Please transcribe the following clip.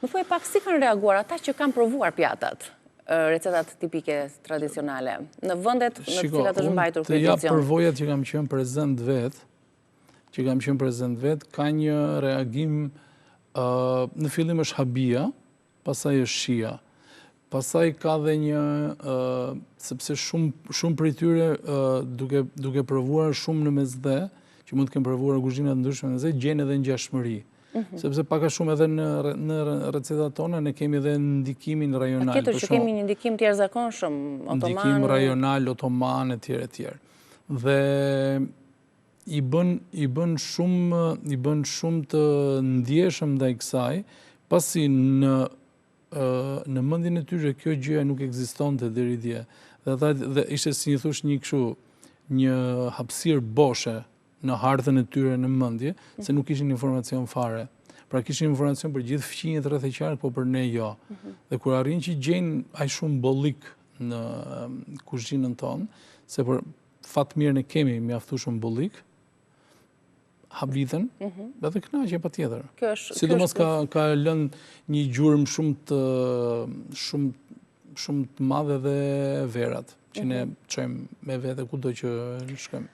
Më thuaj pak si kanë reaguar ata që kanë provuar pjatat, recetat tipike tradicionale, në vendet në të cilat është mbajtur ky edicion? Të jap përvojat që kam qenë prezent vet, ka një reagim, në fillim është habia, pastaj është shija. Pastaj ka dhe një, sepse shumë prej tyre, duke provuar shumë në mesdhe, që mund të kemë provuar kuzhinat ndryshme në mesdhe, gjenë edhe ngjashmëri. Sepse paka shumë edhe në recetat tona, ne kemi edhe ndikimin rajonal. Patjetër që kemi një ndikim të jashtëzakonshëm, otoman. Ndikim rajonal, otoman, etj. Dhe i bën shumë të ndjeshëm ndaj kësaj, pasi në mendjen e tyre kjo gjëja nuk ekzistonte deri dje. Dhe ishte si një thush një hapësirë boshe në hartën e tyre në mendje, se nuk kishin informacion fare. Pra kishin informacion për gjithë fqinjet rreth e qark, po për ne jo. Dhe kur arrin që gjejnë aq shumë bollik në kuzhinën tonë, se për fat mirë ne kemi mjaftueshëm bollik, habiten, edhe kënaqje patjetër. Sidomos ka lënë një gjurmë shumë të madhe dhe verat, që ne çojmë me vete kudo që shkojmë.